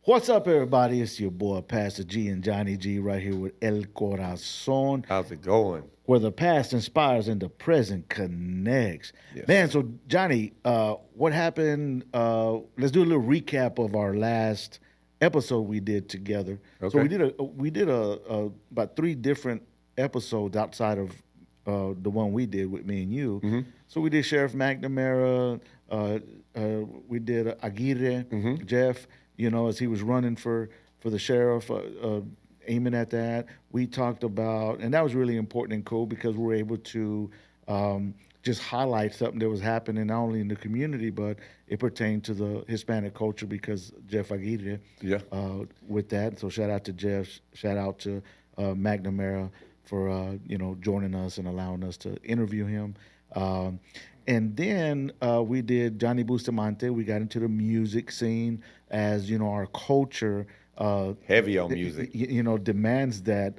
What's up, everybody? It's your boy, Pastor G and Johnny G, right here with El Corazon, How's it going? where the past inspires and the present connects. Yes, Man, sir. so Johnny, what happened? Let's do a little recap of our last episode we did together. So we Okay. did about three different episodes outside of the one we did with me and you. Mm-hmm. So we did Sheriff McNamara. Uh, we did Aguirre, Mm-hmm. Jeff. As he was running for the sheriff, aiming at that. We talked about, and that was really important and cool because we were able to just highlight something that was happening not only in the community, but it pertained to the Hispanic culture because Jeff Aguirre Yeah. with that. So shout out to Jeff, shout out to McNamara for joining us and allowing us to interview him. Um, and then we did Johnny Bustamante. We got into the music scene as our culture Heavy on music. demands that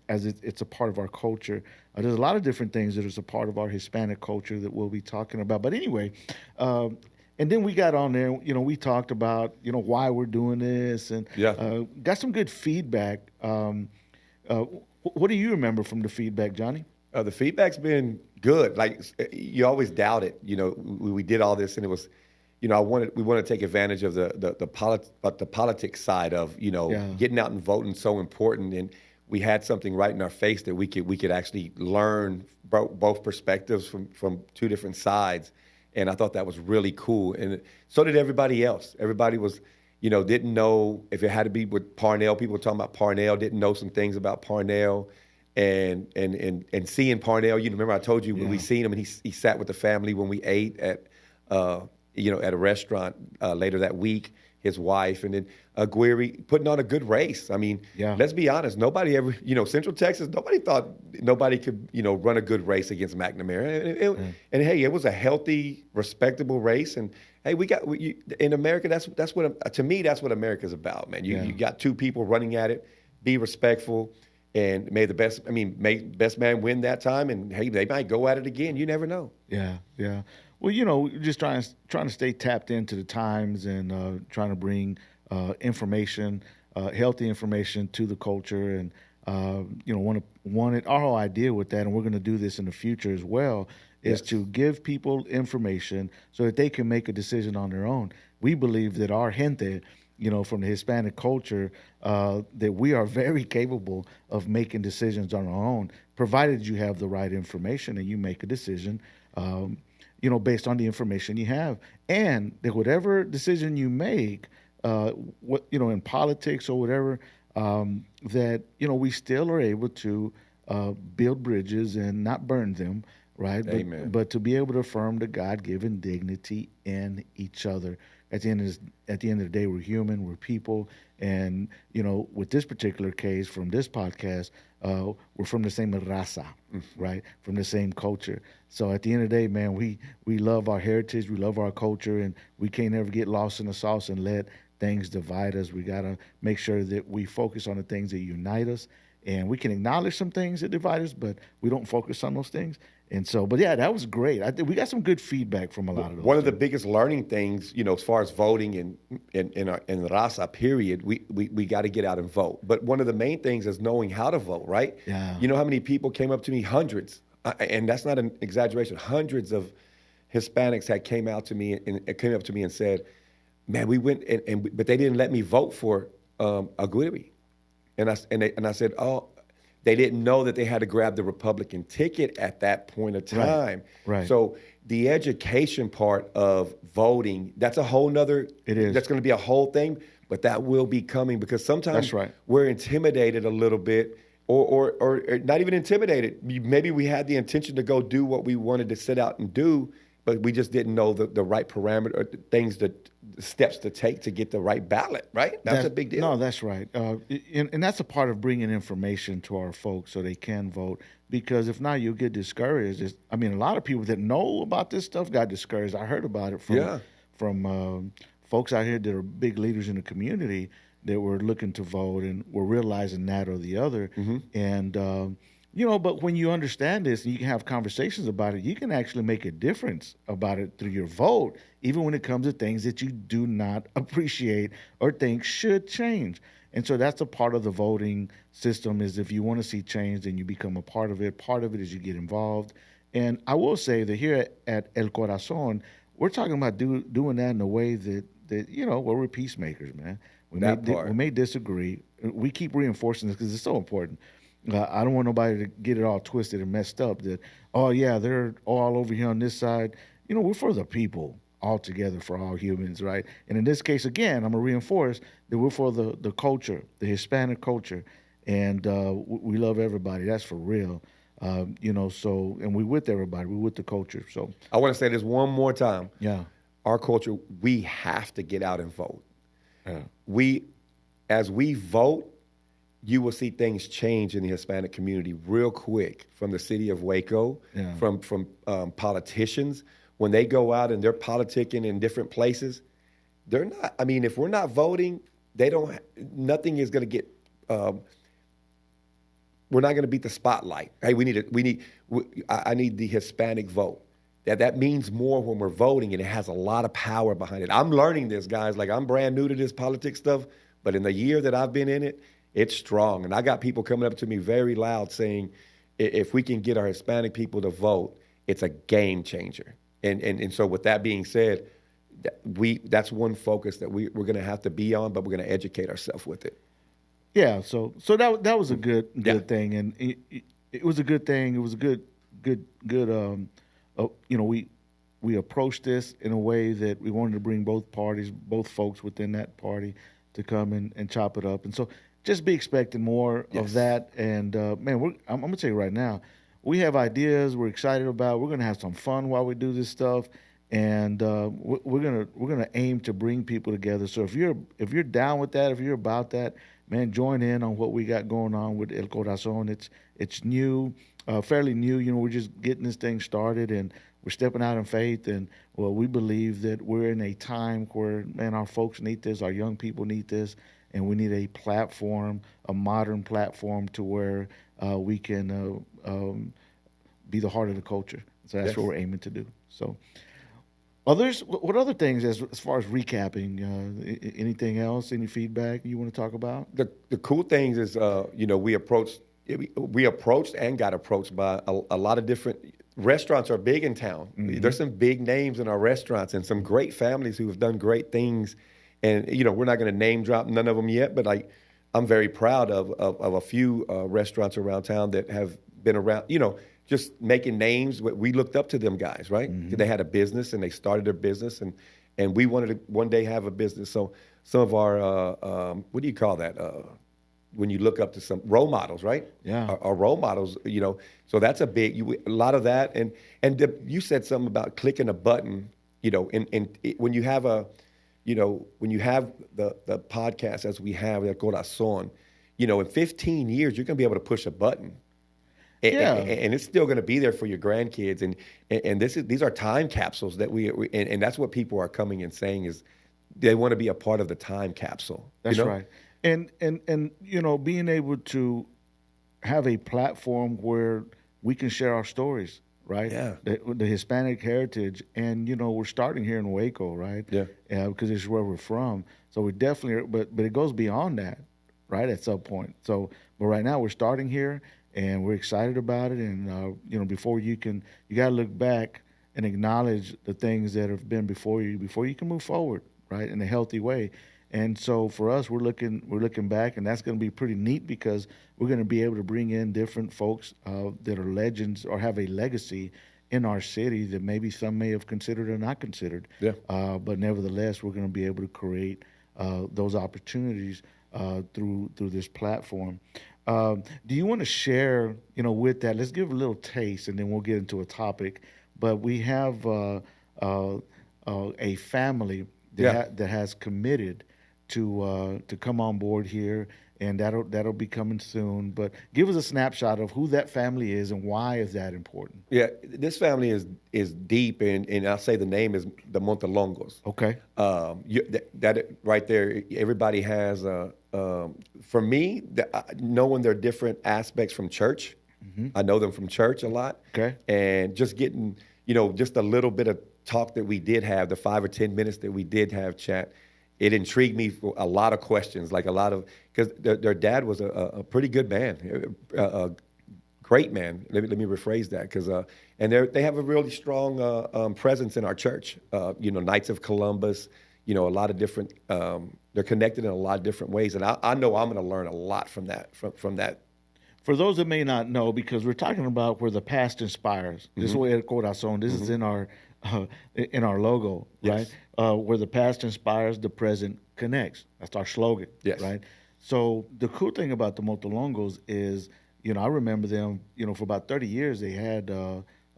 as it's a part of our culture. There's a lot of different things that is a part of our Hispanic culture that we'll be talking about. But anyway, and then we got on there. We talked about why we're doing this and Yeah. got some good feedback. What do you remember from the feedback, Johnny? The feedback's been good. Like you always doubt it. We did all this, and it was, we want to take advantage of the politics side of Yeah. getting out and voting so important, and we had something right in our face that we could actually learn both perspectives from two different sides, and I thought that was really cool, and so did everybody else. Everybody was. Didn't know if it had to be with Parnell. People were talking about Parnell, didn't know some things about Parnell and seeing Parnell. Remember I told you when we Yeah. seen him and he sat with the family when we ate at at a restaurant later that week. His wife and then Aguirre putting on a good race. I mean, Yeah. let's be honest. Nobody ever, Central Texas. Nobody thought nobody could, run a good race against McNamara. And hey, it was a healthy, respectable race. And hey, in America. That's what to me. That's what America's about, man. You Yeah. you got two people running at it. Be respectful. And may the best, may best man win that time. And hey, they might go at it again. You never know. Yeah, yeah. Well, we're just trying to stay tapped into the times and trying to bring information, healthy information to the culture, and wanted our whole idea with that, and we're going to do this in the future as well, is Yes. to give people information so that they can make a decision on their own. We believe that our gente, from the Hispanic culture, that we are very capable of making decisions on our own, provided you have the right information and you make a decision, based on the information you have, and that whatever decision you make, in politics or whatever, that we still are able to build bridges and not burn them, right? Amen. But to be able to affirm the God-given dignity in each other. At the end of the day, we're human, we're people, and with this particular case from this podcast, we're from the same raza, right? From the same culture. So at the end of the day, man, we love our heritage, we love our culture, and we can't ever get lost in the sauce and let things divide us. We gotta make sure that we focus on the things that unite us, and we can acknowledge some things that divide us, but we don't focus on those things. And so, but yeah, that was great. I think we got some good feedback from a lot of those. One of the things. biggest learning things, as far as voting in the Rasa period, we got to get out and vote. But one of the main things is knowing how to vote, right? Yeah. You know how many people came up to me, hundreds, and that's not an exaggeration. Hundreds of Hispanics had came up to me and said, "Man, we went but they didn't let me vote for Aguirre," and I said, "Oh." They didn't know that they had to grab the Republican ticket at that point of time. Right. So the education part of voting, that's a whole nother, It is. that's going to be a whole thing, but that will be coming because sometimes That's right. we're intimidated a little bit or not even intimidated. Maybe we had the intention to go do what we wanted to set out and do, but we just didn't know the right parameter or the steps to take to get the right ballot, right? That's a big deal. No, that's right. And that's a part of bringing information to our folks so they can vote. Because if not, you'll get discouraged. A lot of people that know about this stuff got discouraged. I heard about it from Yeah. folks out here that are big leaders in the community that were looking to vote and were realizing that or the other. Mm-hmm. And But when you understand this and you can have conversations about it, you can actually make a difference about it through your vote, even when it comes to things that you do not appreciate or think should change. And so that's a part of the voting system is if you want to see change, then you become a part of it. Part of it is you get involved. And I will say that here at El Corazon, we're talking about doing that in a way that we're peacemakers, man. That We part. may disagree. We keep reinforcing this because it's so important. I don't want nobody to get it all twisted and messed up. That oh yeah, they're all over here on this side. We're for the people all together, for all humans, right? And in this case, again, I'm gonna reinforce that we're for the culture, the Hispanic culture, and we love everybody. That's for real. So and we with everybody. We with the culture. So I want to say this one more time. yeah, Our culture, we have to get out and vote. yeah, We, as we vote, you will see things change in the Hispanic community real quick from the city of Waco, Yeah. from politicians. When they go out and they're politicking in different places, they're not, I mean, if we're not voting, they don't, nothing is going to get, we're not going to beat the spotlight. Hey, I need the Hispanic vote. That means more when we're voting, and it has a lot of power behind it. I'm learning this, guys. Like, I'm brand new to this politics stuff, but in the year that I've been in it, it's strong. And I got people coming up to me very loud saying, if we can get our Hispanic people to vote, it's a game changer. And so with that being said, that's one focus that we're going to have to be on, but we're going to educate ourselves with it. yeah. So that was a good Yeah. thing, and it was a good thing. It was a good. We approached this in a way that we wanted to bring both parties, both folks within that party, to come and chop it up. And so just be expecting more Yes. of that. And man, I'm gonna tell you right now, we have ideas we're excited about. We're gonna have some fun while we do this stuff, and we're gonna aim to bring people together. So if you're down with that, if you're about that, man, join in on what we got going on with El Corazon. It's new, fairly new. We're just getting this thing started, and we're stepping out in faith. And well, we believe that we're in a time where, man, our folks need this, our young people need this, and we need a platform, a modern platform, to where we can be the heart of the culture. So that's Yes. what we're aiming to do. So, others, what other things as far as recapping? Anything else? Any feedback you want to talk about? The cool things is, we approached and got approached by a lot of different restaurants are big in town. There's some big names in our restaurants and some great families who have done great things. And we're not going to name drop none of them yet, but I'm very proud of a few restaurants around town that have been around. Just making names. We looked up to them guys, right? They had a business and they started their business, and we wanted to one day have a business. So some of our what do you call that? When you look up to some role models, right? Yeah. Our role models, So that's a lot of that. And you said something about clicking a button, when you have when you have the podcast as we have El Corazon, in 15 years you're going to be able to push a button. Yeah. And it's still going to be there for your grandkids, and these are time capsules that and that's what people are coming and saying is they want to be a part of the time capsule. That's right. And being able to have a platform where we can share our stories, right? Yeah. The Hispanic heritage, and we're starting here in Waco, right? Yeah. Because it's where we're from. So we definitely, but it goes beyond that, right? At some point. So, but right now we're starting here, and we're excited about it. And before you got to look back and acknowledge the things that have been before you can move forward, right, in a healthy way. And so for us, we're looking back, and that's going to be pretty neat because we're going to be able to bring in different folks that are legends or have a legacy in our city that maybe some may have considered or not considered. Yeah. But nevertheless, we're going to be able to create those opportunities through this platform. Do you want to share, with that? Let's give a little taste, and then we'll get into a topic. But we have a family that has committed to come on board here, and that'll be coming soon. But give us a snapshot of who that family is and why is that important. Yeah, this family is deep, and I'll say the name is the Montelongos. Okay. That right there, everybody has. For me, knowing their different aspects from church, I know them from church a lot. Okay. And just getting, just a little bit of talk that we did have, the 5 or 10 minutes that we did have chat, it intrigued me for a lot of questions, like a lot of, because their dad was a pretty good man, a great man. Let me rephrase that, because and they have a really strong presence in our church. Knights of Columbus, a lot of different. They're connected in a lot of different ways, and I know I'm going to learn a lot from that. From that. For those that may not know, because we're talking about where the past inspires. This is El Corazon. This is in our logo, right? Yes. Where the past inspires, the present connects. That's our slogan, Yes. right? So the cool thing about the Motolongos is, I remember them. For about 30 years they had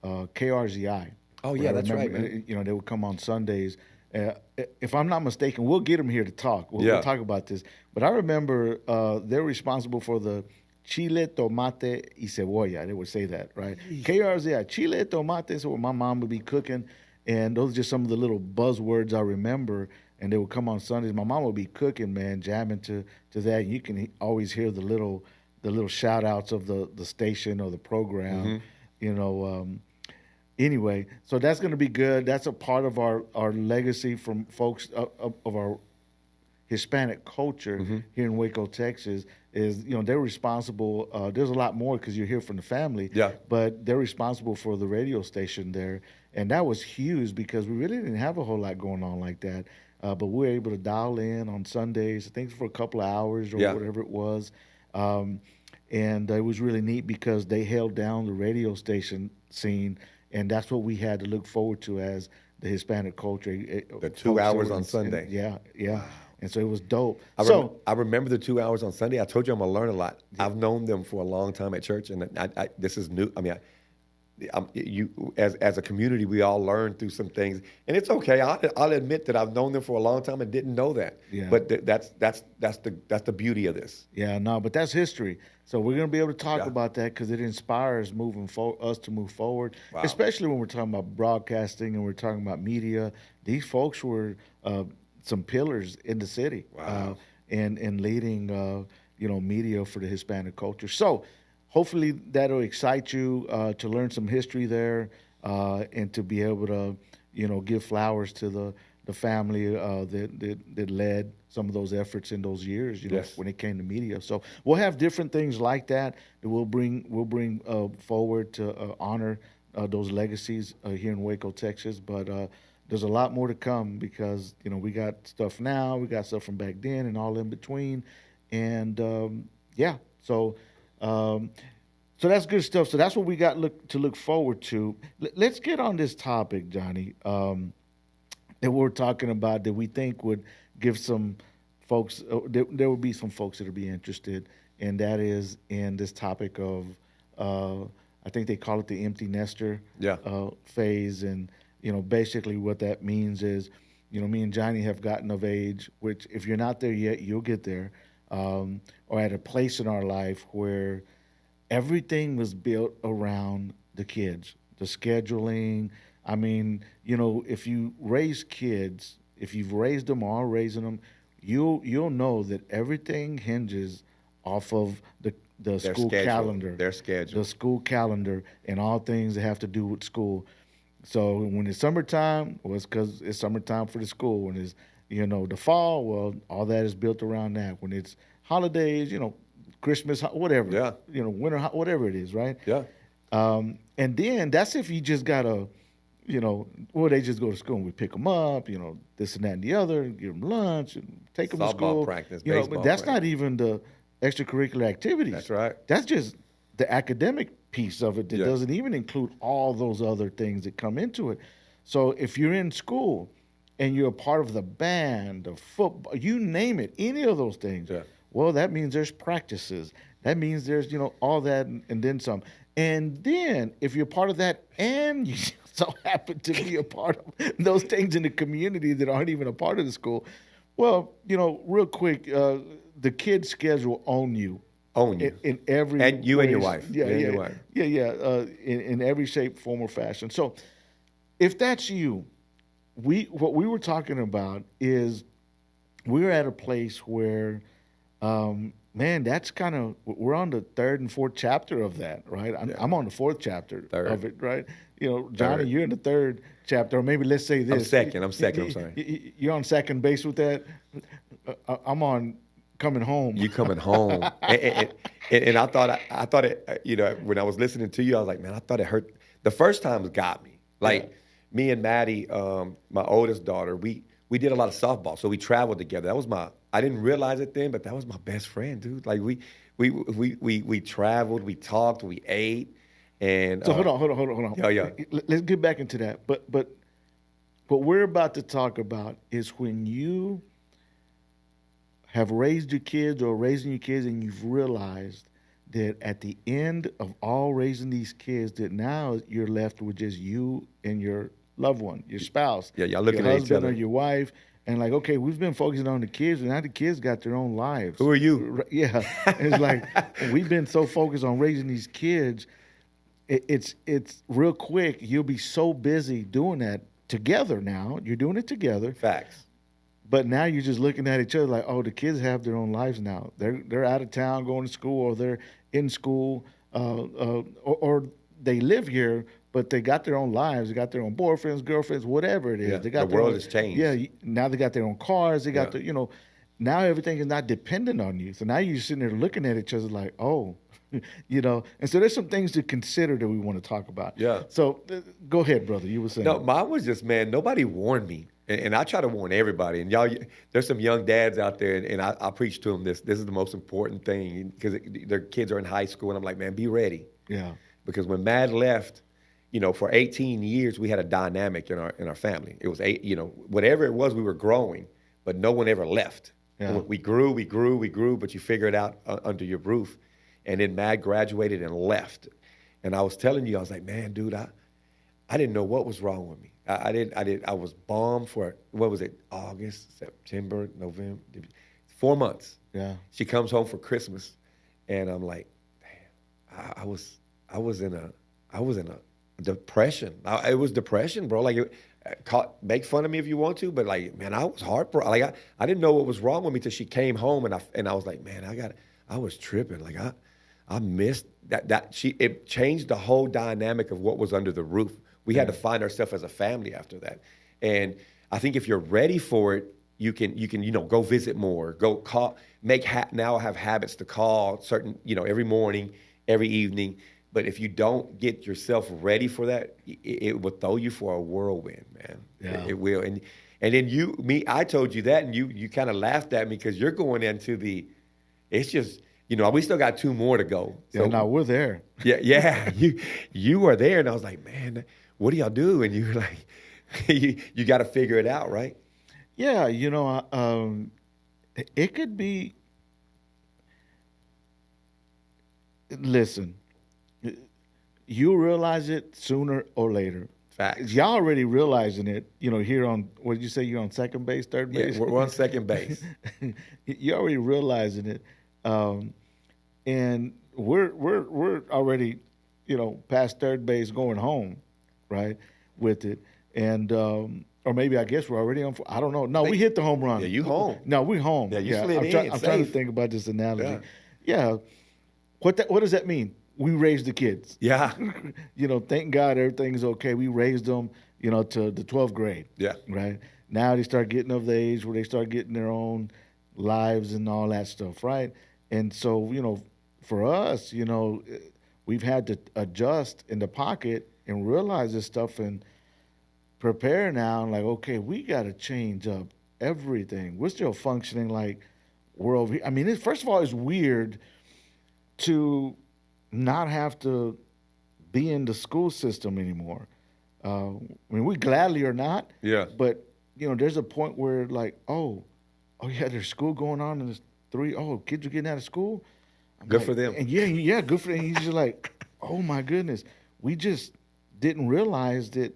KRZI. Oh, yeah, I that's right, remember, man. they would come on Sundays. If I'm not mistaken, we'll get them here to talk. We'll Yeah. talk about this. But I remember they're responsible for the chile, tomate, y cebolla. They would say that, right? KRZI, chile, tomate. So my mom would be cooking, and those are just some of the little buzzwords I remember. And they would come on Sundays. My mom would be cooking, man, jamming to that. You can always hear the little shout outs of the station or the program, Anyway, so that's going to be good. That's a part of our legacy from folks of our Hispanic culture here in Waco, Texas. Is they're responsible. There's a lot more because you're here from the family. Yeah. But they're responsible for the radio station there, and that was huge because we really didn't have a whole lot going on like that. But we were able to dial in on Sundays, I think for a couple of hours or Yeah. whatever it was. And it was really neat because they held down the radio station scene, and that's what we had to look forward to as the Hispanic culture. The 2 hours on Sunday. Yeah. And so it was dope. I remember the 2 hours on Sunday. I told you I'm gonna learn a lot. I've known them for a long time at church, and this is new. I mean, as a community, we all learn through some things, and it's okay. I'll admit that I've known them for a long time and didn't know that. Yeah. But that's the beauty of this. Yeah, no, but that's history. So we're going to be able to talk Yeah. about that because it inspires us to move forward, Wow. especially when we're talking about broadcasting and we're talking about media. These folks were some pillars in the city Wow. and leading, media for the Hispanic culture. So hopefully that'll excite you to learn some history there and to be able to, give flowers to the family that led some of those efforts in those years, Yes. when it came to media. So we'll have different things like that we'll bring forward to honor those legacies here in Waco, Texas. But there's a lot more to come because we got stuff now, we got stuff from back then, and all in between, and so. So that's good stuff. So that's what we got to look forward to. Let's get on this topic, Johnny. That we're talking about that we think would give some folks, there will be some folks that will be interested, and that is in this topic of, I think they call it the empty nester Yeah. phase. And, basically what that means is, me and Johnny have gotten of age, which if you're not there yet, you'll get there, or at a place in our life where everything was built around the kids, the scheduling. I mean, if you raise kids, if you've raised them or are raising them, you'll know that everything hinges off of the Their school schedule, calendar, their schedule. the school calendar, and all things that have to do with school. So when it's summertime, well, it's because it's summertime for the school. When it's the fall, well, all that is built around that. When it's holidays, Christmas, whatever, Yeah. winter, whatever it is, right? Yeah. And then that's if you just gotta, they just go to school and we pick them up, this and that and the other, give them lunch and take them to Softball school. practice, but baseball that's not practice. even the extracurricular activities. That's right. That's just the academic piece of it that Yeah. doesn't even include all those other things that come into it. So if you're in school and you're a part of the band, the football, you name it, any of those things, Yeah. well, that means there's practices. That means there's, all that and then some. And then if you're part of that and you so happen to be a part of those things in the community that aren't even a part of the school, well, real quick, the kids' schedule own you. Own you. In every And you and your way- wife. Yeah, You and yeah, your wife. in every shape, form, or fashion. So, if that's you, what we were talking about is we're at a place where man, that's kind of, we're on the third and fourth chapter of that, right? I'm on the fourth chapter Third. of it, right? You know, Johnny, Third. you're in the third chapter, or maybe let's say I'm this. second. I'm second. I'm sorry. You're on second base with that. I'm on coming home. You coming home, and I thought it. You know, when I was listening to you, I was like, man, I thought it hurt. The first time it got me. Like me and Maddie, my oldest daughter, we did a lot of softball, so we traveled together. That was my. I didn't realize it then, but that was my best friend, dude. Like we traveled, we talked, we ate, and So hold on. Yeah. Let's get back into that. But what we're about to talk about is when you have raised your kids or raising your kids, and you've realized that at the end of all raising these kids, that now you're left with just you and your loved one, your spouse, Yeah, y'all looking your at each husband other. or your wife, and like, okay, we've been focusing on the kids, and now the kids got their own lives. Who are you? Yeah, it's like we've been so focused on raising these kids. It's real quick. You'll be so busy doing that together now. You're doing it together, Facts. but now you're just looking at each other like, oh, the kids have their own lives now. They're out of town going to school, or they're in school, or they live here, but they got their own lives. They got their own boyfriends, girlfriends, whatever it is. Yeah, They got the their world own- has changed. Yeah, now they got their own cars. They got Yeah. the now everything is not dependent on you. So now you're sitting there looking at each other like, oh, And so there's some things to consider that we want to talk about. Yeah. So go ahead, brother. You were saying. No, mine was just, man, nobody warned me. And I try to warn everybody. And y'all, there's some young dads out there, and I preach to them this. This is the most important thing because their kids are in high school. And I'm like, man, be ready. Yeah. Because when Mad left, for 18 years, we had a dynamic in our family. It was, whatever it was, we were growing, but no one ever left. Yeah. We grew, but you figure it out under your roof. And then Mad graduated and left. And I was telling you, I was like, man, dude, I didn't know what was wrong with me. I was bombed for, what was it, August, September, November, 4 months. Yeah. She comes home for Christmas, and I'm like, damn, I was in a depression. It was depression, bro. Like, make fun of me if you want to, but like, man, I was heartbroken. Like, I didn't know what was wrong with me till she came home, and I was like, man, I was tripping. Like, I missed that. It changed the whole dynamic of what was under the roof. We had to find ourselves as a family after that. And I think if you're ready for it, you can go visit more, go call, now have habits to call certain, every morning, every evening. But if you don't get yourself ready for that, it will throw you for a whirlwind, man. Yeah. It will. And then I told you that, and you kind of laughed at me because you're going into it's just, we still got 2 more to go. Yeah. No, we're there. Yeah. You were there, and I was like, man, what do y'all do? And you were like, you got to figure it out, right? Yeah. It could be. Listen, you realize it sooner or later. Facts. Y'all already realizing it, here on, what did you say, you're on second base, third Yeah, base? we're on second base. You're already realizing it. And we're already, past third base going home, right, with it. And, or maybe I guess we're already on, I don't know. No, we hit the home run. Yeah, you home. No, we home. Yeah, you slid in, I'm trying to safe. think about this analogy. Yeah. Yeah. What does that mean? We raised the kids. Yeah. Thank God everything's okay. We raised them, to the 12th grade. Yeah. Right? Now they start getting of the age where they start getting their own lives and all that stuff, right? And so, for us, we've had to adjust in the pocket and realize this stuff and prepare now. And like, okay, we got to change up everything. We're still functioning like we're over here. I mean, first of all, it's weird to not have to be in the school system anymore. I mean, we gladly or not. Yeah. But there's a point where like, oh yeah, there's school going on, and there's 3. Oh, kids are getting out of school. I'm Good like, for them. And yeah, good for them. He's just like, oh my goodness, we just didn't realize that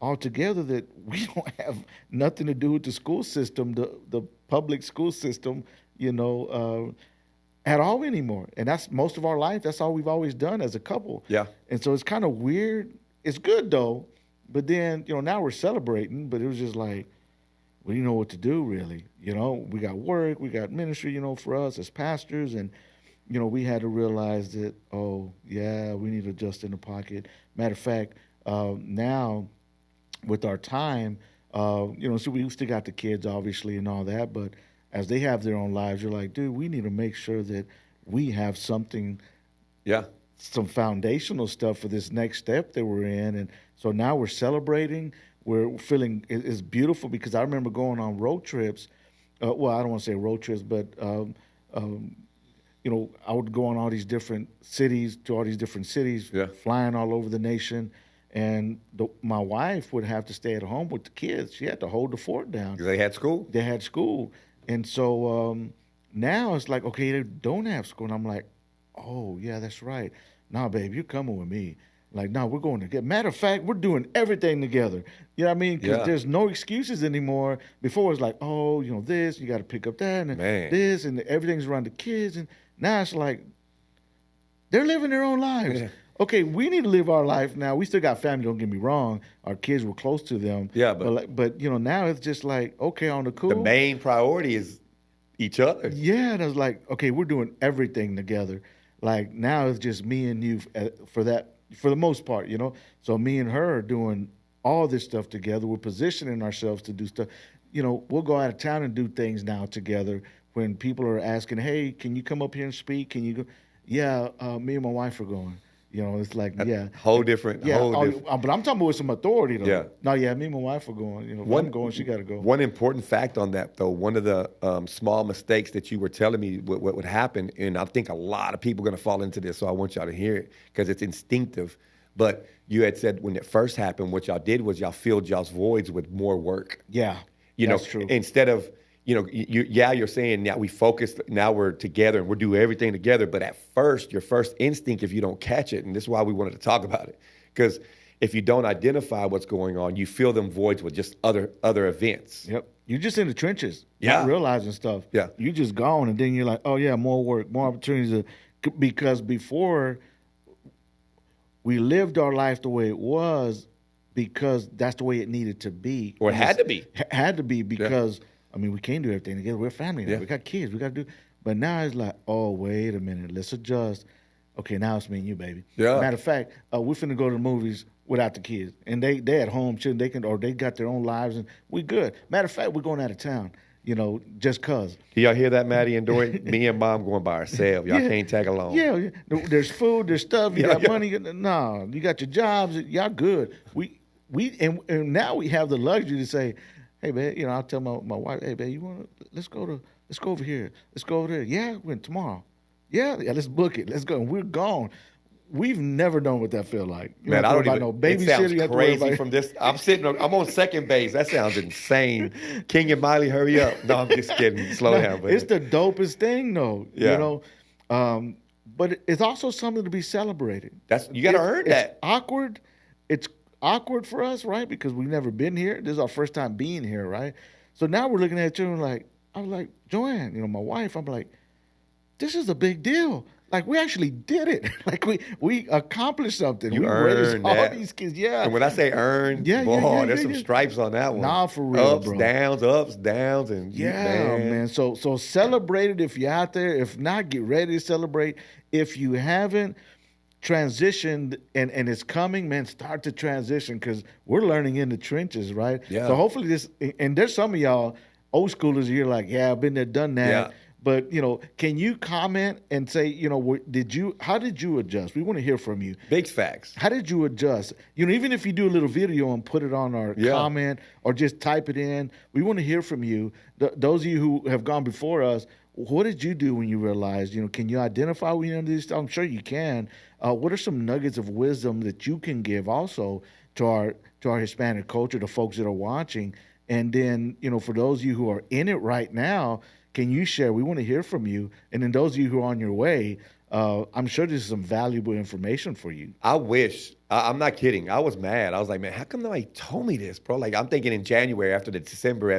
altogether that we don't have nothing to do with the school system, the public school system, at all anymore. And that's most of our life. That's all we've always done as a couple. Yeah. And so it's kind of weird. It's good though. But then, now we're celebrating, but it was just like, we didn't know what to do really. You know, we got work, we got ministry, you know, for us as pastors, and you know, we had to realize that, oh yeah, we need to adjust in the pocket. Matter of fact, now with our time, you know, so we still got the kids obviously and all that, but as they have their own lives, you're like, dude, we need to make sure that we have something, Yeah. some foundational stuff for this next step that we're in. And so now we're celebrating. We're feeling it's beautiful because I remember going on road trips. Well, I don't want to say road trips, but um, you know, I would go on all these different cities to all these different cities, Yeah. flying all over the nation. And my wife would have to stay at home with the kids. She had to hold the fort down. Because they had school. They had school, and so now it's like, okay, they don't have school, and I'm like, oh yeah, that's right. Nah, babe, you're coming with me. Like, no, we're going to get. Matter of fact, we're doing everything together. You know what I mean? Because Yeah. there's no excuses anymore. Before it's like, oh, you know, this, you got to pick up that, and Man. this, and everything's around the kids, and now it's like they're living their own lives. Yeah. Okay, we need to live our life now. We still got family. Don't get me wrong. Our kids were close to them. Yeah, but- but you know, now it's just like, okay, on the cool. The main priority is each other. Yeah, and I was like, okay, we're doing everything together. Like now it's just me and you for that, for the most part, you know. So me and her are doing all this stuff together. We're positioning ourselves to do stuff. You know, we'll go out of town and do things now together. When people are asking, hey, can you come up here and speak? Can you go? Yeah, me and my wife are going. You know, it's like, yeah. Whole different. Yeah, whole different. but I'm talking about with some authority though. Yeah. No, yeah, me and my wife are going. You know, if I'm going, she got to go. One important fact on that, though, one of the small mistakes that you were telling me what would happen, and I think a lot of people are going to fall into this, so I want y'all to hear it because it's instinctive. But you had said when it first happened, what y'all did was y'all filled y'all's voids with more work. Yeah, You that's know, true. instead of, you know, you're saying now we focus, now we're together and we'll do everything together. But at first, your first instinct, if you don't catch it, and this is why we wanted to talk about it, because if you don't identify what's going on, you fill them voids with just other events. Yep. You're just in the trenches, Yeah. not realizing stuff. Yeah. You just gone, and then you're like, oh yeah, more work, more opportunities. Because before we lived our life the way it was, because that's the way it needed to be, Or it had to be. Had to be because I mean we can't do everything together. We're family now. Yeah. We got kids. We got to do. But now it's like, oh wait a minute, let's adjust. Okay, now it's me and you, baby. Yeah. Matter of fact, we're finna go to the movies without the kids, and they at home chilling. They can, or they got their own lives, and we good. Matter of fact, we're going out of town. You know, just cause. Do y'all hear that, Maddie and Dory? Me and Mom going by ourselves. Y'all Yeah. can't tag along. Yeah, there's food, there's stuff. You Yeah, got yeah. money. No, you got your jobs. Y'all good. And now we have the luxury to say, hey man, you know, I'll tell my wife, hey man, you want to let's go over here, let's go over there. Yeah, when tomorrow. Yeah, let's book it. Let's go. And we're gone. We've never known what that feel like. You Man, I have to don't worry even. about no It sounds babysitter. You have to worry crazy about- from this. I'm on second base. That sounds insane. King and Miley, hurry up. No, I'm just kidding. Slow No, down. But it's the dopest thing, though. Yeah. You know, but it's also something to be celebrated. you got to It's- earn it's that. Awkward. It's awkward for us, right? Because we've never been here. This is our first time being here, right? So now we're looking at each other and like, I'm like, Joanne, you know, my wife, I'm like, this is a big deal. Like we actually did it. Like we accomplished something. You we raised earned all that. these kids. Yeah. And when I say earn, Yeah, boy, yeah, there's some yeah. stripes on that one. Nah, for real, ups, bro. downs, and Yeah, man. So celebrate it if you're out there. If not, get ready to celebrate. If you haven't transitioned and it's coming, man, start to transition because we're learning in the trenches, right? Yeah. So hopefully this, and there's some of y'all old schoolers here like, yeah, I've been there, done that. Yeah. But you know, can you comment and say, you know, how did you adjust? We want to hear from you. Big facts. How did you adjust? You know, even if you do a little video and put it on our Yeah. comment or just type it in, we want to hear from you. Those of you who have gone before us, what did you do when you realized, you know, can you identify when you do this? I'm sure you can. What are some nuggets of wisdom that you can give also to our Hispanic culture, the folks that are watching? And then, you know, for those of you who are in it right now, can you share? We want to hear from you. And then those of you who are on your way, I'm sure this is some valuable information for you. I wish. I'm not kidding. I was mad. I was like, man, how come nobody told me this, bro? Like, I'm thinking in January after the December,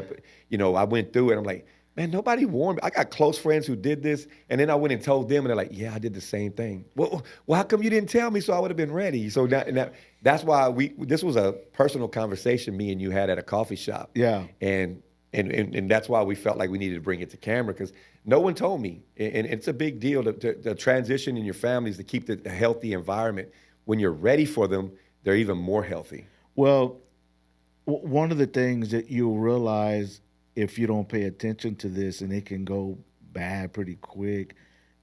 I went through it. I'm like, man, nobody warned me. I got close friends who did this, and then I went and told them, and they're like, yeah, I did the same thing. Well, how come you didn't tell me so I would have been ready? So that's why this was a personal conversation me and you had at a coffee shop. Yeah. And And that's why we felt like we needed to bring it to camera because no one told me. And it's a big deal to transition in your families to keep a healthy environment. When you're ready for them, they're even more healthy. Well, one of the things that you'll realize if you don't pay attention to this, and it can go bad pretty quick,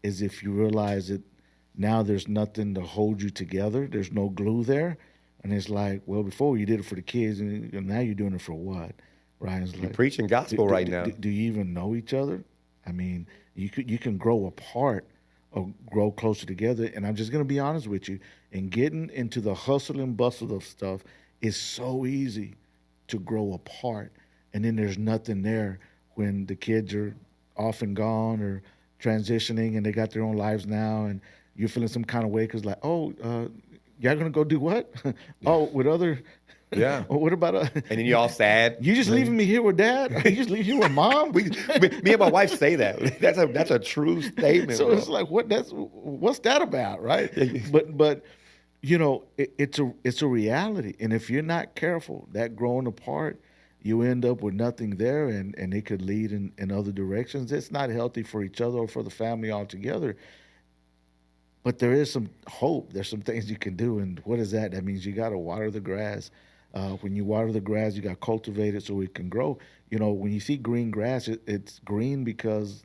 is if you realize that now there's nothing to hold you together. There's no glue there, and it's like, well, before you did it for the kids, and now you're doing it for what? Right? It's You're like, preaching gospel right now. do you even know each other? I mean, you can grow apart or grow closer together. And I'm just gonna be honest with you. And getting into the hustle and bustle of stuff is so easy to grow apart, and then there's nothing there when the kids are off and gone or transitioning, and they got their own lives now, and you're feeling some kind of way because like, oh, y'all gonna go do what? Oh, with other. Yeah. What about And then you're all sad. you just leaving me here with dad? You just leave here with mom? Me and my wife say that. That's a true statement. So bro. it's like, what's that about, right? But it's a reality, and if you're not careful, that growing apart, you end up with nothing there, and it could lead in other directions. It's not healthy for each other or for the family altogether. But there is some hope. There's some things you can do, and what is that? That means you got to water the grass. When you water the grass, you got to cultivate it so it can grow. When you see green grass, it's green because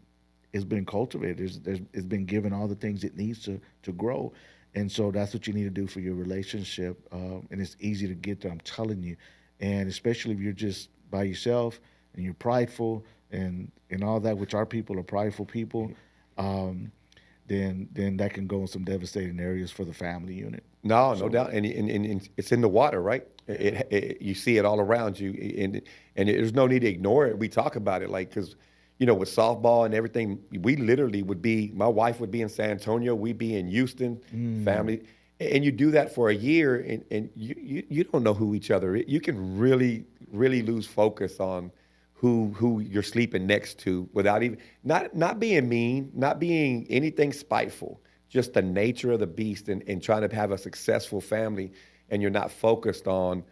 it's been cultivated. It's been given all the things it needs to grow. And so that's what you need to do for your relationship. And it's easy to get there, I'm telling you. And especially if you're just by yourself and you're prideful and all that, which our people are prideful people, then that can go in some devastating areas for the family unit. No doubt, and it's in the water, right? You see it all around you, and there's no need to ignore it. We talk about it, like because with softball and everything, we literally would be. My wife would be in San Antonio, we'd be in Houston, family, and you do that for a year, and you don't know who each other is. You can really lose focus on who you're sleeping next to without even not being mean, not being anything spiteful, just the nature of the beast and trying to have a successful family, and you're not focused on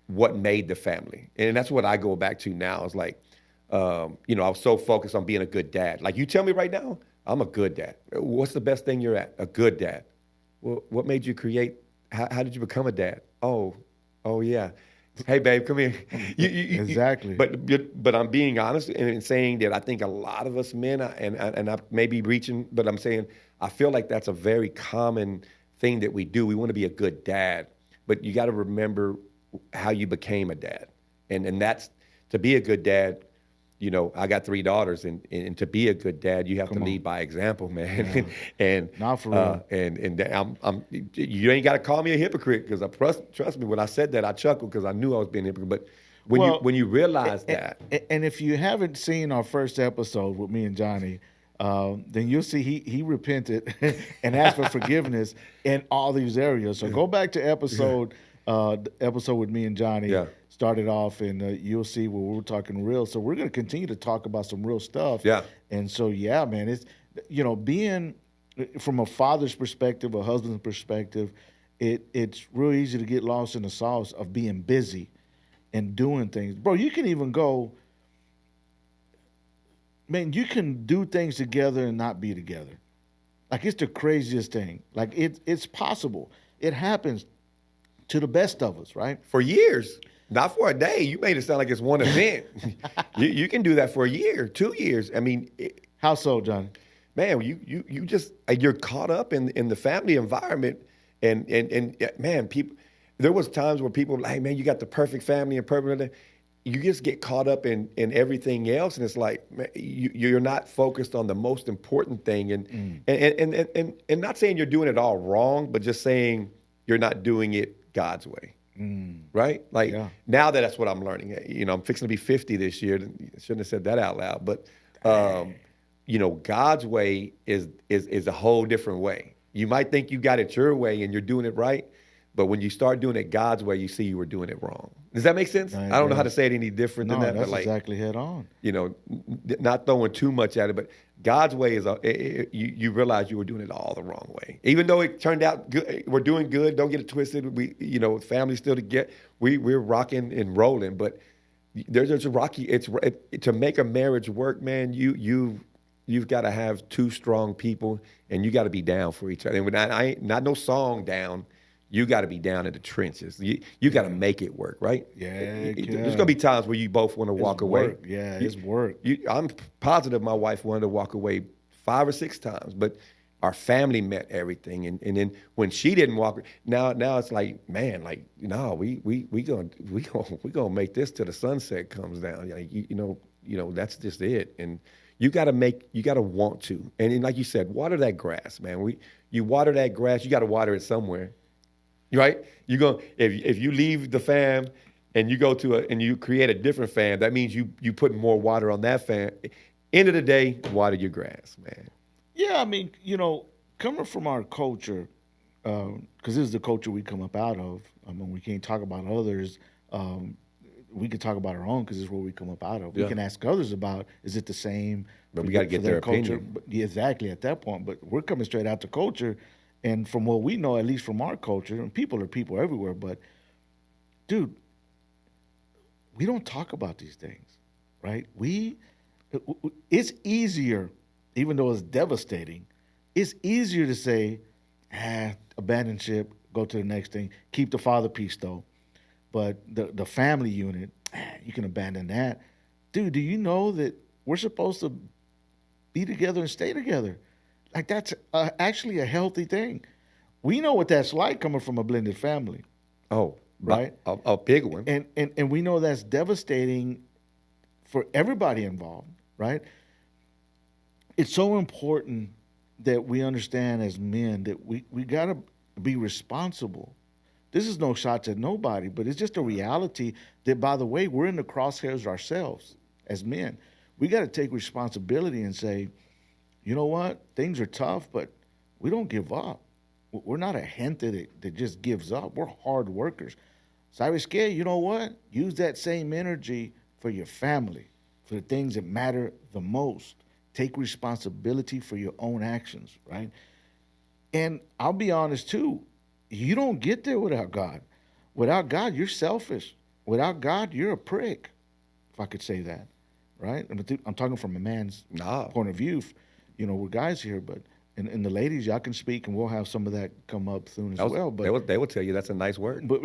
what made the family. And that's what I go back to now. It's like, I was so focused on being a good dad. Like you tell me right now, I'm a good dad. What's the best thing you're at? A good dad. Well, what made you create? How did you become a dad? Oh yeah. Hey, babe, come here. Exactly. But I'm being honest in saying that I think a lot of us men, and I may be reaching, but I'm saying I feel like that's a very common thing that we do. We want to be a good dad, but you got to remember how you became a dad, and that's to be a good dad. I got 3 daughters, and to be a good dad, you have to lead by example, man. Yeah. and Not for real. You ain't got to call me a hypocrite because trust me when I said that I chuckled because I knew I was being a hypocrite. But when you realize that, and if you haven't seen our first episode with me and Johnny, then you'll see he repented and asked for forgiveness in all these areas. So go back to episode with me and Johnny. Yeah. Started off, and you'll see where we're talking real. So we're going to continue to talk about some real stuff. Yeah. And so man, it's being from a father's perspective, a husband's perspective, it's real easy to get lost in the sauce of being busy and doing things. Bro, you can even go. Man, you can do things together and not be together. Like it's the craziest thing. Like it's possible. It happens to the best of us, right? for years, not for a day. You made it sound like it's one event. you can do that for a year, 2 years. I mean, How so, Johnny? man, you just you're caught up in the family environment, and man, people. There was times where people were like, hey, man, you got the perfect family and perfect. You just get caught up in everything else, and it's like man, you're not focused on the most important thing, and not saying you're doing it all wrong, but just saying you're not doing it God's way. Right? Like now that's what I'm learning. I'm fixing to be 50 this year. I shouldn't have said that out loud, but God's way is a whole different way. You might think you got it your way and you're doing it right, but when you start doing it God's way, you see you were doing it wrong. Does that make sense? I don't know how to say it any different than that. That's but like, exactly head on. Not throwing too much at it, but God's way is you realize you were doing it all the wrong way. Even though it turned out good, we're doing good. Don't get it twisted. We, family's still together. We're rocking and rolling, but there's a rocky. To make a marriage work, man. You've got to have two strong people, and you got to be down for each other. And when I ain't not no song down, you got to be down in the trenches. You got to make it work, right? Yeah, There's yeah. gonna be times where you both want to It's walk away. work. Yeah, You, it's work. I'm positive my wife wanted to walk away 5 or 6 times, but our family met everything, and then when she didn't walk, now it's like, man, like, no, we gonna make this till the sunset comes down. Like, that's just it. And you gotta want to, and like you said, water that grass, man. You water that grass, you got to water it somewhere, right? You go if you leave the fam and you go to and you create a different fam, that means you put more water on that fam. End of the day, water your grass, man. Yeah, I mean, coming from our culture, because this is the culture we come up out of. I mean, we can't talk about others. Um, we can talk about our own because it's where we come up out of. We Yeah. can ask others about, is it the same But for, we got to for get their their culture? opinion. But yeah, exactly at that point. But we're coming straight out to culture, and from what we know, at least from our culture, and people are people everywhere. But dude, we don't talk about these things, right? It's easier, even though it's devastating. It's easier to say, abandon ship, go to the next thing, keep the father piece though. But the family unit, you can abandon that. Dude, do you know that we're supposed to be together and stay together? Like that's actually a healthy thing. We know what that's like coming from a blended family, Oh, right? a big one. And we know that's devastating for everybody involved, right? It's so important that we understand as men that we got to be responsible. This is no shots at nobody, but it's just a reality that, by the way, we're in the crosshairs ourselves as men. We got to take responsibility and say, you know what? Things are tough, but we don't give up. We're not a gente that just gives up. We're hard workers. So I was scared, you know what? Use that same energy for your family, for the things that matter the most. Take responsibility for your own actions, right? And I'll be honest too, you don't get there without God. Without God, you're selfish. Without God, you're a prick, if I could say that, right? I'm talking from a man's Nah. point of view. We're guys here, but and the ladies, y'all can speak, and we'll have some of that come up soon as well. But They will tell you that's a nice word. but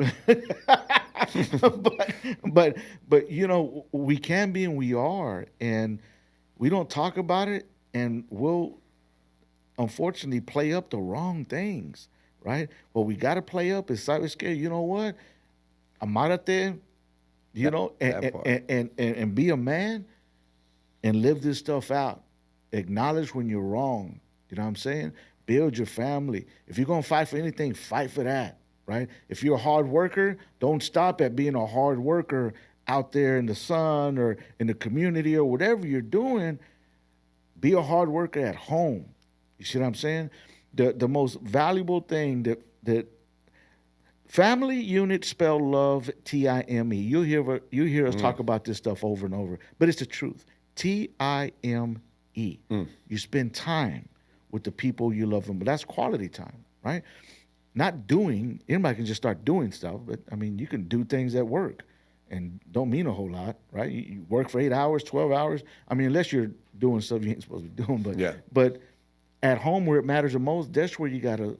but we can be and we are, and we don't talk about it, and we'll unfortunately play up the wrong things, right? What we got to play up is cyber scare. You know what? Amárate, That part. and be a man and live this stuff out. Acknowledge when you're wrong. You know what I'm saying? Build your family. If you're gonna fight for anything, fight for that, right? If you're a hard worker, don't stop at being a hard worker out there in the sun or in the community or whatever you're doing. Be a hard worker at home. You see what I'm saying? The most valuable thing that family unit spell love Time. You hear us talk about this stuff over and over, but it's the truth. Time. You spend time with the people you love them, but that's quality time, right? Not doing. Anybody can just start doing stuff, but I mean, you can do things at work, and don't mean a whole lot, right? You work for 8 hours, 12 hours. I mean, unless you're doing stuff you ain't supposed to be doing, but Yeah. but at home where it matters the most, that's where you gotta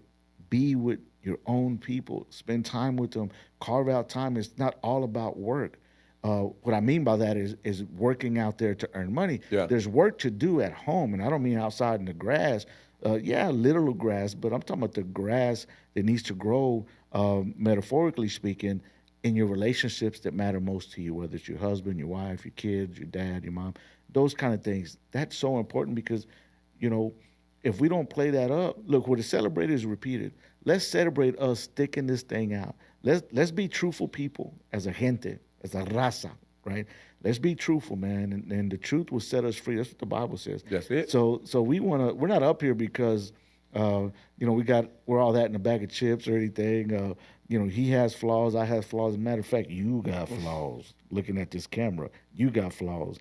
be with your own people, spend time with them, carve out time. It's not all about work. What I mean by that is working out there to earn money. Yeah. There's work to do at home, and I don't mean outside in the grass. Yeah, literal grass, but I'm talking about the grass that needs to grow, metaphorically speaking, in your relationships that matter most to you, whether it's your husband, your wife, your kids, your dad, your mom, those kind of things. That's so important because, if we don't play that up, look, what is celebrated is repeated. Let's celebrate us sticking this thing out. Let's be truthful people as a gente, as a raza, right? Let's be truthful, man, and the truth will set us free. That's what the Bible says. That's it. So we're not up here because we're all that in a bag of chips or anything. He has flaws, I have flaws. As a matter of fact, you got flaws. Looking at this camera, you got flaws.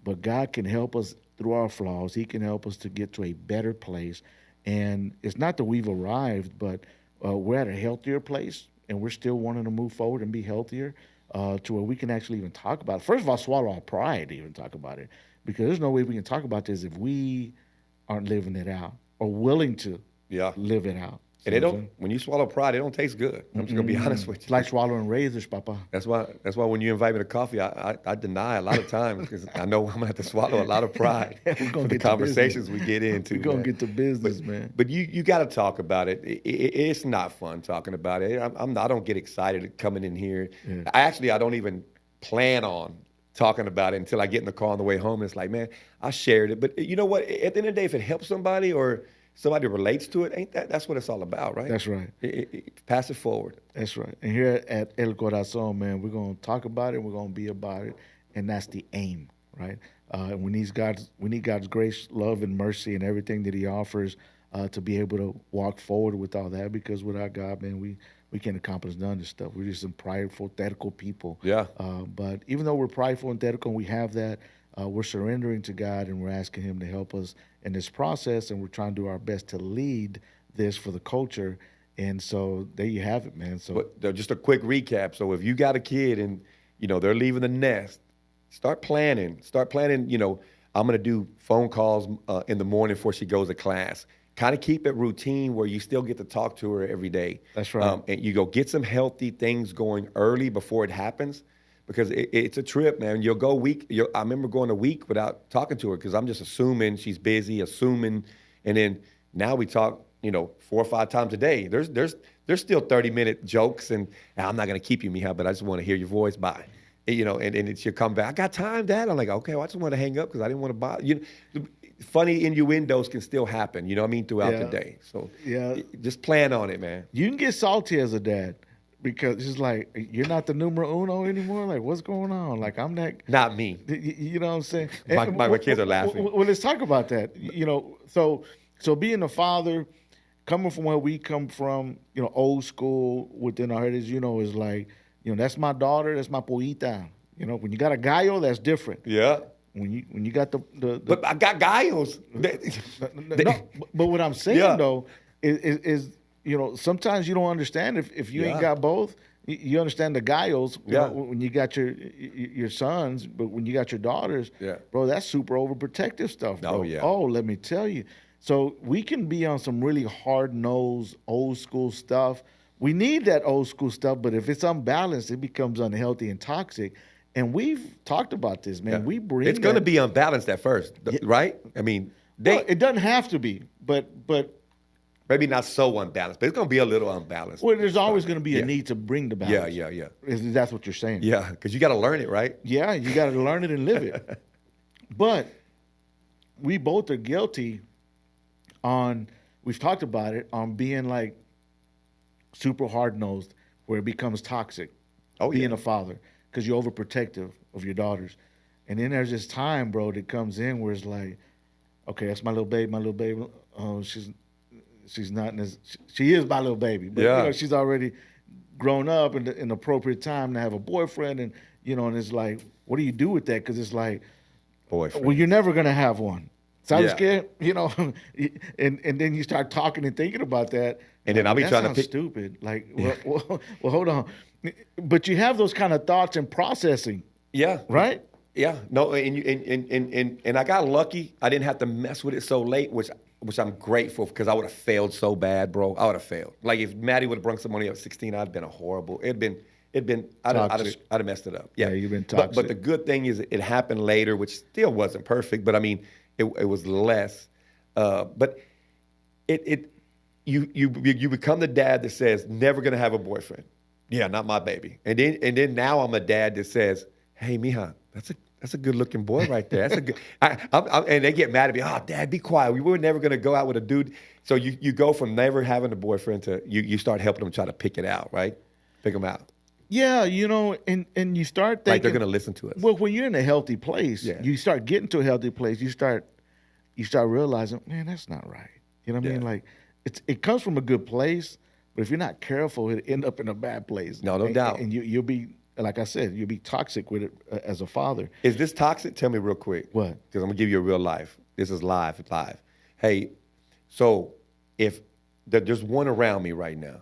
But God can help us through our flaws. He can help us to get to a better place. And it's not that we've arrived, but we're at a healthier place, and we're still wanting to move forward and be healthier. to where we can actually even talk about it. First of all, swallow our pride to even talk about it, because there's no way we can talk about this if we aren't living it out or willing to Yeah. live it out. And it don't, when you swallow pride, it don't taste good. I'm just gonna be honest with It's you. like swallowing razors, Papa. That's why when you invite me to coffee, I deny a lot of times because I know I'm gonna have to swallow a lot of pride We're for gonna the get to conversations business. we get into. We're gonna man. get to business, man. But you got to talk about it. It's not fun talking about it. I don't get excited coming in here. Yeah. I don't even plan on talking about it until I get in the car on the way home. It's like, man, I shared it. But you know what? At the end of the day, if it helps somebody or somebody relates to it, that's what it's all about, right? That's right. Pass it forward. That's right. And here at El Corazon, man, we're gonna talk about it. We're gonna be about it, and that's the aim, right? We need God's grace, love, and mercy, and everything that He offers to be able to walk forward with all that. Because without God, man, we can't accomplish none of this stuff. We're just some prideful, theoretical people. Yeah. But even though we're prideful and theoretical, and we have that, we're surrendering to God, and we're asking Him to help us in this process, and we're trying to do our best to lead this for the culture. And so there you have it, man. So But just a quick recap. So if you got a kid and they're leaving the nest, start planning. I'm going to do phone calls in the morning before she goes to class. Kind of keep it routine where you still get to talk to her every day. That's right. And you go get some healthy things going early before it happens, because it's a trip, man. You'll go a week. I remember going a week without talking to her because I'm just assuming she's busy, and then now we talk, 4 or 5 times a day. There's still 30-minute jokes, and I'm not going to keep you, Mija, but I just want to hear your voice. Bye. And she'll come back. I got time, Dad. I'm like, okay, well, I just want to hang up because I didn't want to bother you. Funny innuendos can still happen, throughout the Yeah. day. So Yeah. just plan on it, man. you can get salty as a dad because it's like you're not the numero uno anymore. Like, what's going on? Like, I'm that. Not me. You know what I'm saying? My kids are laughing. Well, let's talk about that. So being a father, coming from where we come from, old school within our heritage, is like, that's my daughter, that's my poita. When you got a gallo, that's different. Yeah. When you got the But I got gallos. no, but what I'm saying Yeah. though is sometimes you don't understand if you ain't Yeah. got both. You understand the gallos Yeah. when you got your sons, but when you got your daughters, Yeah. bro, that's super overprotective stuff, bro. Oh, yeah. Oh, let me tell you. So we can be on some really hard-nosed, old school stuff. We need that old school stuff, but if it's unbalanced, it becomes unhealthy and toxic. And we've talked about this, man. Yeah. We bring It's going to that- be unbalanced at first, right? I mean, well, it doesn't have to be, but maybe not so unbalanced, but it's going to be a little unbalanced. well, there's always going to be Yeah. a need to bring the Yeah, balance. yeah, yeah. That's what you're saying. Yeah, because you got to learn it, right? Yeah, you got to learn it and live it. But we both are guilty we've talked about it, on being like super hard nosed where it becomes toxic. Oh, being yeah. a father, because you're overprotective of your daughters. And then there's this time, bro, that comes in where it's like, okay, that's my little baby. Oh, she's not she is my little baby, but Yeah. she's already grown up in an appropriate time to have a boyfriend, and and it's like, what do you do with that? Because it's like, Boyfriend. well, you're never gonna have one. Sounds Yeah. scared, and then you start talking and thinking about that, And then I'll be that trying to sounds pick- stupid. Like, well, hold on, but you have those kind of thoughts and processing, Yeah. right? Yeah. No, and I got lucky. I didn't have to mess with it so late, which I'm grateful, because I would have failed so bad, bro. I would have failed. Like, if Maddie would have brought some money up at 16, I'd been a horrible. I'd Toxic. have messed it up. Yeah, Yeah, you've been But toxic. the good thing is it happened later, which still wasn't perfect, but I mean, it was less. But you become the dad that says, never gonna have a boyfriend. Yeah, not my baby. And then now I'm a dad that says, hey, Mija, that's a good looking boy right there. That's a good. And they get mad at me. Oh, Dad, be quiet. We were never gonna go out with a dude. So you go from never having a boyfriend to you start helping them try to pick it out, right? Pick them out. Yeah, and you start thinking, Like they're gonna listen to us. well, when you're in a healthy place, Yeah. you start getting to a healthy place. You start realizing, man, that's not right. You know what I mean? Yeah. Like, it comes from a good place, but if you're not careful, it'll end up in a bad place. No And- doubt. And you'll be, like I said, you'll be toxic with it as a father. Is this toxic? Tell me real quick. What? Because I'm gonna give you a real life. This is live. Hey, so if there's one around me right now,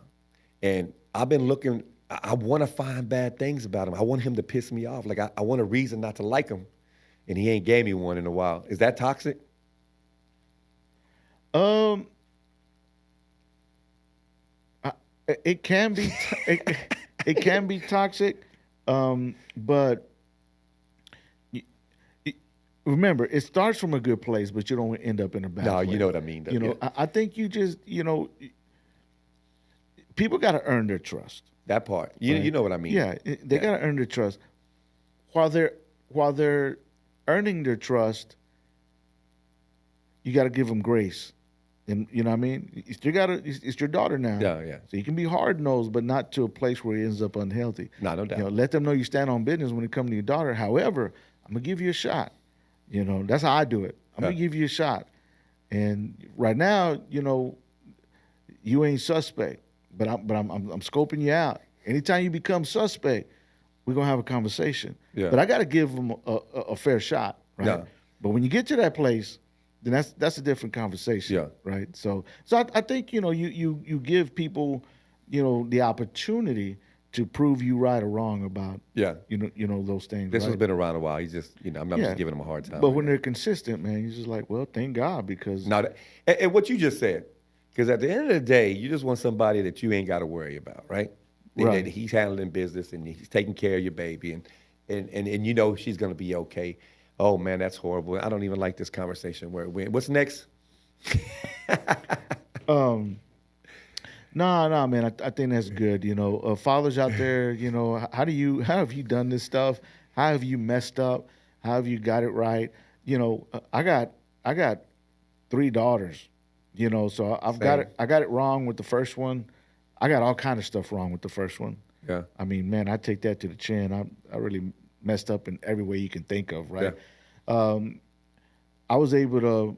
and I've been looking I want to find bad things about him. I want him to piss me off. Like I want a reason not to like him, and he ain't gave me one in a while. Is that toxic? Um, I, it can be it can be toxic, but y- y- remember, it starts from a good place, but you don't end up in a bad No, place. you know what I mean. Though. You Yeah, know, I think you just, people got to earn their trust, that part. You right? know what I mean. Yeah, they Yeah, got to earn their trust. While they're earning their trust, you got to give them grace, and you know what I mean. It's your daughter now, yeah, yeah. so you can be hard nosed, but not to a place where it ends up unhealthy. No, no doubt. Let them know you stand on business when it comes to your daughter. However, I'm gonna give you a shot. That's how I do it. I'm Yeah, gonna give you a shot, and right now, you ain't suspect, but I'm scoping you out. Anytime you become suspect, we're gonna have a conversation. yeah, But I got to give them a fair shot, right? yeah, But when you get to that place, then that's a different conversation, yeah, right? So I think you give people the opportunity to prove you right or wrong about yeah. those things, This one's right? been around a while. He's just, I'm just Yeah. giving him a hard time But right when now. they're consistent, man, you're just like, well, thank God because Now, and what you just said, because at the end of the day, you just want somebody that you ain't got to worry about, right? That right. he's handling business and he's taking care of your baby, and she's gonna be okay. Oh man, that's horrible. I don't even like this conversation where it went. What's next? Um, no, no, man. I think that's good. Fathers out there, how have you done this stuff? How have you messed up? How have you got it right? I got three daughters. So I've got Same. it. I got it wrong with the first one. I got all kind of stuff wrong with the first one. Yeah, I mean, man, I take that to the chin. I really messed up in every way you can think of. yeah, Right. Um, I was able to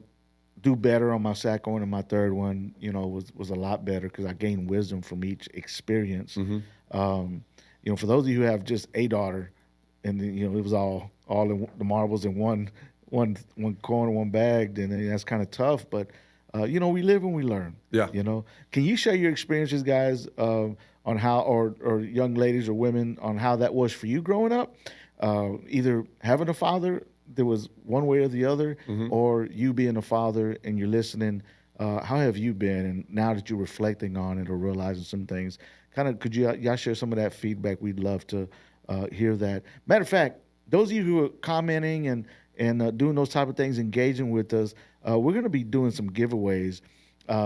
do better on my second one, and my third one, was a lot better because I gained wisdom from each experience. mm-hmm. Um, for those of you who have just a daughter, and then, it was all in the marbles in one corner, one bag, then that's kind of tough. But we live and we learn. Yeah. Can you share your experiences, guys, on how, or young ladies or women, on how that was for you growing up? Either having a father, there was one way or the other, Mm-hmm. or you being a father and you're listening. How have you been? And now that you're reflecting on it or realizing some things, kind of, could y'all share some of that feedback? We'd love to hear that. Matter of fact, those of you who are commenting and doing those type of things, engaging with us, we're going to be doing some giveaways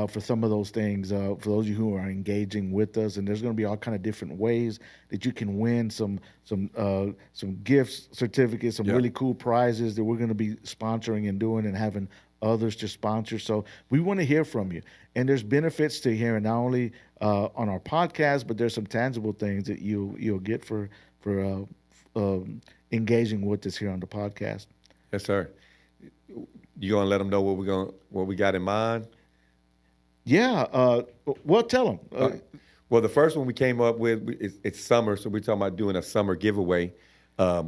for some of those things. For those of you who are engaging with us, and there's going to be all kind of different ways that you can win some gift certificates, some Yeah. really cool prizes that we're going to be sponsoring and doing and having others to sponsor. So we want to hear from you, and there's benefits to hearing not only on our podcast, but there's some tangible things that you'll get for engaging with us here on the podcast. Yes, sir. You gonna let them know what we got in mind? Yeah. Well, tell them. Well, the first one we came up with, it's summer, so we're talking about doing a summer giveaway.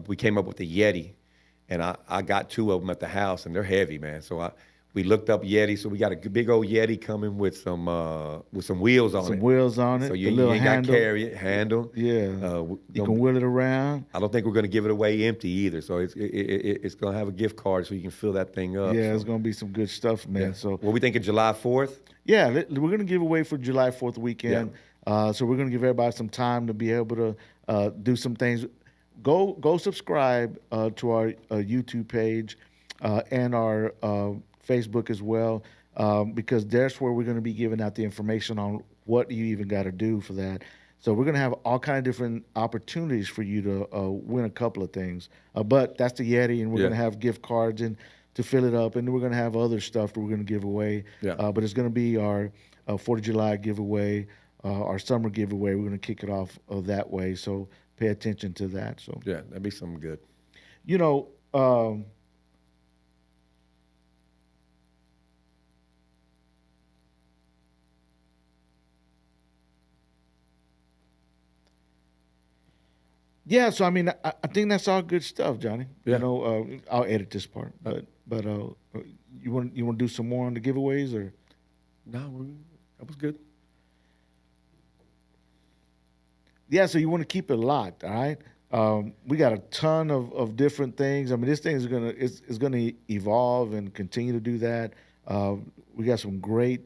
We came up with the Yeti, and I got two of them at the house, and they're heavy, man. So we looked up Yeti, so we got a big old Yeti coming with some wheels on Some it. wheels on it. So The you little ain't got to handle. carry it, handle. Yeah. You Gonna- can wheel it around. I don't think we're gonna give it away empty either. So it's gonna have a gift card so you can fill that thing up. Yeah, So, it's gonna be some good stuff, man. yeah. So What we thinking July 4th? yeah, we're gonna give away for July 4th weekend. Yeah. So we're gonna give everybody some time to be able to do some things. Go subscribe to our YouTube page and our Facebook as well, because that's where we're gonna be giving out the information on what you even got to do for that. So we're gonna have all kind of different opportunities for you to win a couple of things. But that's the Yeti, and we're Yeah. gonna have gift cards and to fill it up, and then we're gonna have other stuff that we're gonna give away. Yeah. But it's gonna be our 4th of July giveaway, our summer giveaway. We're gonna kick it off that way. So pay attention to that. So Yeah, that'd be something good. you know. Yeah, so I mean, I think that's all good stuff, Johnny. Yeah. I'll edit this part, but you want to do some more on the giveaways, or No, that was good. yeah, so you want to keep it locked, all right? We got a ton of different things. I mean, this thing is gonna evolve and continue to do that. We got some great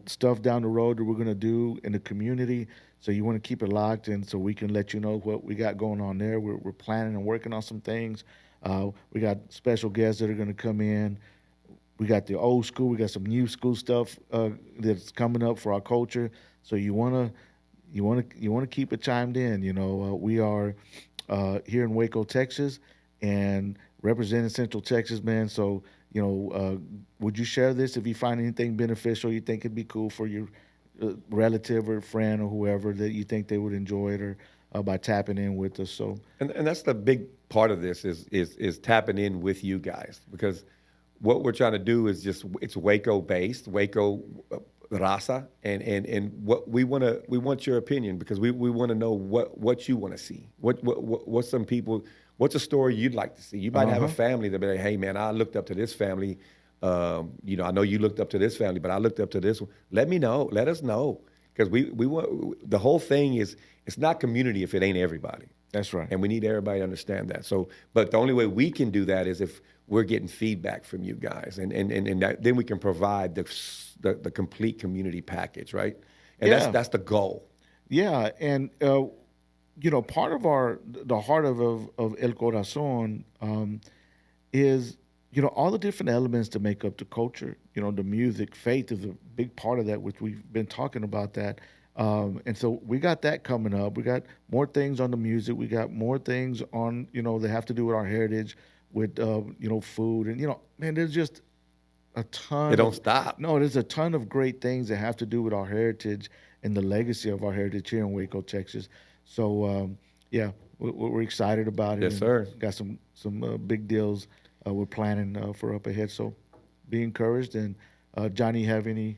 stuff down the road that we're gonna do in the community. So you want to keep it locked, and so we can let you know what we got going on there. We're planning and working on some things. We got special guests that are gonna come in. We got the old school. We got some new school stuff that's coming up for our culture. So you want to keep it chimed in. We are here in Waco, Texas, and representing Central Texas, man. So would you share this if you find anything beneficial? You think it'd be cool for your relative or friend or whoever that you think they would enjoy it, or by tapping in with us. So And that's the big part of this is tapping in with you guys, because what we're trying to do is just it's Waco based, Waco Raza, and what we want your opinion, because we want to know what you want to see. What's some people, what's a story you'd like to see? You might have a family that be like, hey man, I looked up to this family. I know you looked up to this family, but I looked up to this one. Let me know. Let us know, because we want, the whole thing is, it's not community if it ain't everybody. that's right. And we need everybody to understand that. So, but the only way we can do that is if we're getting feedback from you guys, and then we can provide the complete community package, right? And Yeah. that's the goal. Yeah, and part of the heart of El Corazon is all the different elements to make up the culture. The music, faith is a big part of that, which we've been talking about that. And so we got that coming up. We got more things on the music. We got more things on that have to do with our heritage, with food, and man, there's just a ton It don't of stop. no, there's a ton of great things that have to do with our heritage and the legacy of our heritage here in Waco, Texas. So yeah, we're excited about it. Yes, And sir. got some big deals we're planning for up ahead. So be encouraged. And Johnny, you have any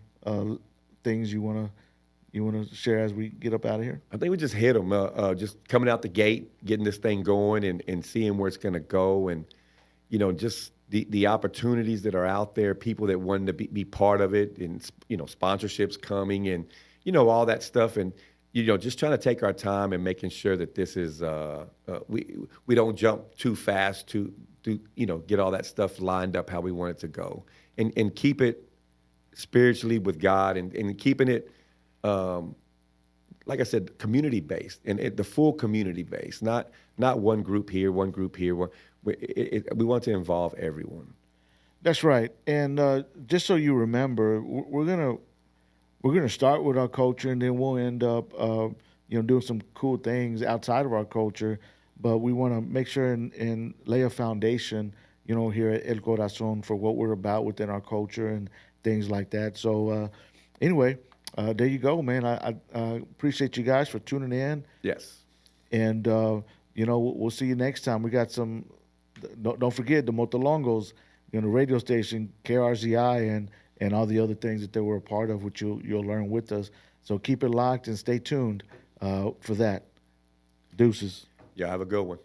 things you wanna share as we get up out of here? I think we just hit them. Just coming out the gate, getting this thing going, and seeing where it's going to go, and just the opportunities that are out there, people that wanted to be part of it, and sponsorships coming, and all that stuff, and just trying to take our time and making sure that this is we don't jump too fast to get all that stuff lined up how we want it to go, and keep it spiritually with God, and keeping it. Like I said, community based, and the full community based, not one group here, one group here. We want to involve everyone. That's right. And just so you remember, we're gonna start with our culture, and then we'll end up doing some cool things outside of our culture. But we want to make sure and lay a foundation, here at El Corazon for what we're about within our culture and things like that. So anyway, there you go, man. I appreciate you guys for tuning in, Yes. and we'll see you next time. We got some. Don't forget the Motolongos, the radio station KRZI, and all the other things that they were a part of, which you'll learn with us. So keep it locked and stay tuned for that. Deuces. Yeah, have a good one.